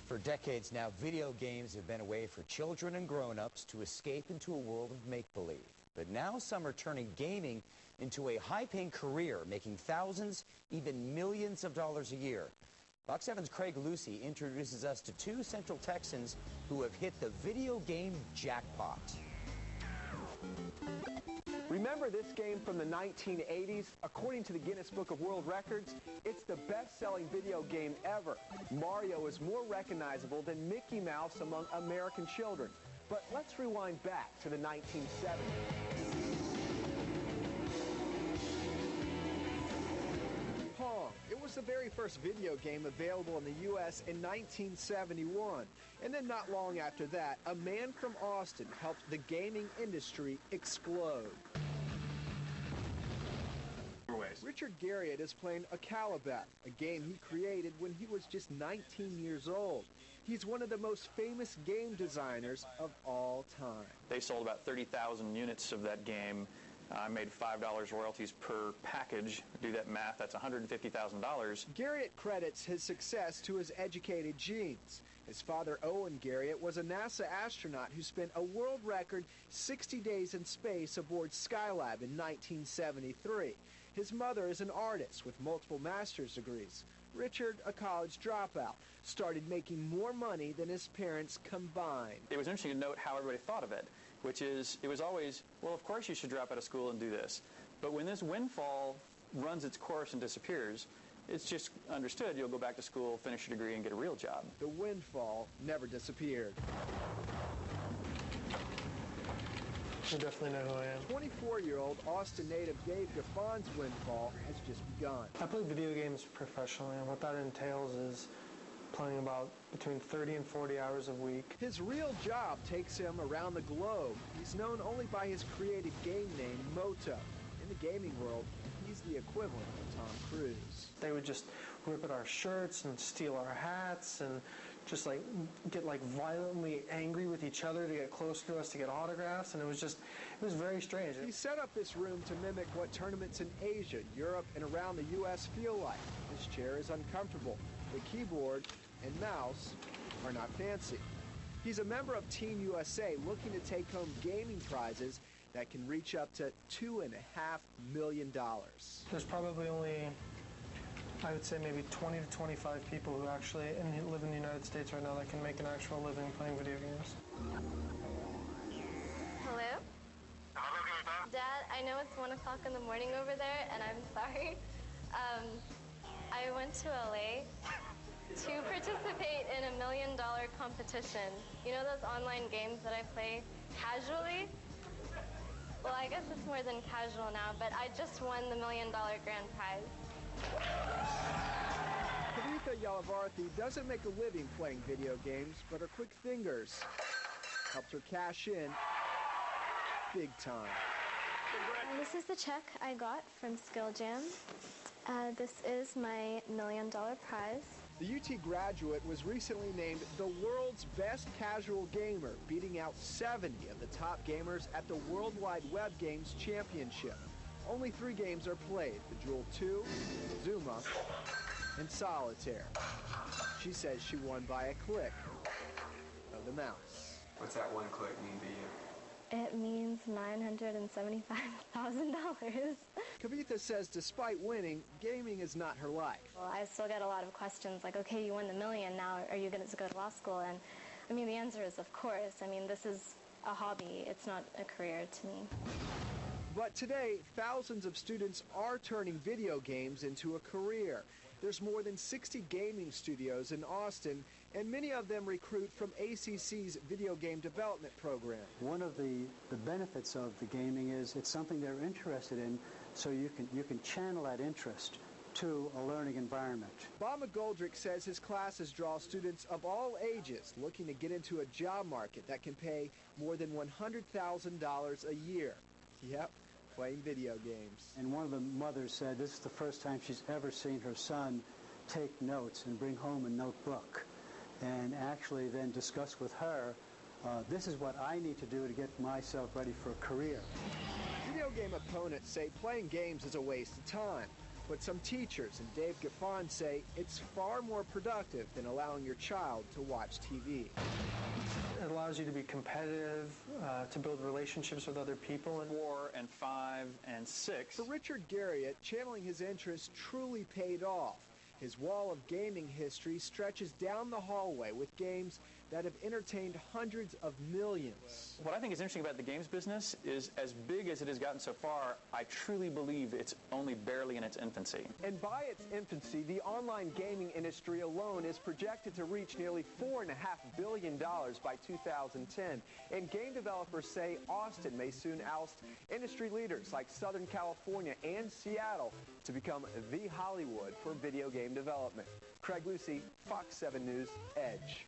For decades now, video games have been a way for children and grown-ups to escape into a world of make-believe. But now some are turning gaming into a high-paying career, making thousands, even millions of dollars a year. Fox 7's Craig Lucy introduces us to two Central Texans who have hit the video game jackpot. Remember this game from the 1980s? According to the Guinness Book of World Records, it's the best-selling video game ever. Mario is more recognizable than Mickey Mouse among American children. But let's rewind back to the 1970s. Pong. It was the very first video game available in the U.S. in 1971. And then not long after that, a man from Austin helped the gaming industry explode. Richard Garriott is playing Akalabeth, a game he created when he was just 19 years old. He's one of the most famous game designers of all time. They sold about 30,000 units of that game. I made $5 royalties per package. Do that math, that's $150,000. Garriott credits his success to his educated genes. His father, Owen Garriott, was a NASA astronaut who spent a world record 60 days in space aboard Skylab in 1973. His mother is an artist with multiple master's degrees. Richard, a college dropout, started making more money than his parents combined. It was interesting to note how everybody thought of it, which is, it was always, well, of course you should drop out of school and do this. But when this windfall runs its course and disappears, it's just understood you'll go back to school, finish your degree, and get a real job. The windfall never disappeared. You definitely know who I am. 24-year-old Austin native Dave Gaffon's windfall has just begun. I play video games professionally, and what that entails is playing about between 30 and 40 hours a week. His real job takes him around the globe. He's known only by his creative game name, Moto. In the gaming world, he's the equivalent of Tom Cruise. They would just rip at our shirts and steal our hats and just get violently angry with each other to get closer to us to get autographs, and it was very strange. He set up this room to mimic what tournaments in Asia, Europe, and around the U.S. feel like. His chair is uncomfortable. The keyboard and mouse are not fancy. He's a member of Team USA looking to take home gaming prizes that can reach up to $2.5 million. There's probably only, I would say, maybe 20 to 25 people who actually live in the United States right now that can make an actual living playing video games. Hello? Dad, I know it's 1 o'clock in the morning over there, and I'm sorry. I went to LA to participate in a $1 million competition. You know those online games that I play casually? Well, I guess it's more than casual now, but I just won the $1 million grand prize. Kavitha Yalavarthi doesn't make a living playing video games, but her quick fingers helped her cash in big time. This is the check I got from Skill Jam. This is my $1 million prize. The UT graduate was recently named the world's best casual gamer, beating out 70 of the top gamers at the World Wide Web Games Championship. Only 3 games are played: Bejeweled 2, Zuma, and Solitaire. She says she won by a click of the mouse. What's that one click mean to you? It means $975,000. Kavitha says despite winning, gaming is not her life. Well, I still get a lot of questions like, okay, you won the $1 million, now are you going to go to law school? And I mean, the answer is of course. I mean, this is a hobby. It's not a career to me. But today, thousands of students are turning video games into a career. There's more than 60 gaming studios in Austin, and many of them recruit from ACC's video game development program. One of the benefits of the gaming is it's something they're interested in, so you can channel that interest to a learning environment. Bob McGoldrick says his classes draw students of all ages looking to get into a job market that can pay more than $100,000 a year. Yep, playing video games. And one of the mothers said this is the first time she's ever seen her son take notes and bring home a notebook and actually then discuss with her, this is what I need to do to get myself ready for a career. Video game opponents say playing games is a waste of time. But some teachers and Dave Gaffon say it's far more productive than allowing your child to watch TV. It allows you to be competitive, to build relationships with other people. 4 and 5 and 6. For Richard Garriott, channeling his interests truly paid off. His wall of gaming history stretches down the hallway with games that have entertained hundreds of millions. What I think is interesting about the games business is, as big as it has gotten so far, I truly believe it's only barely in its infancy. And by its infancy, the online gaming industry alone is projected to reach nearly $4.5 billion by 2010. And game developers say Austin may soon oust industry leaders like Southern California and Seattle to become the Hollywood for video game development. Craig Lucy, Fox 7 News, EDGE.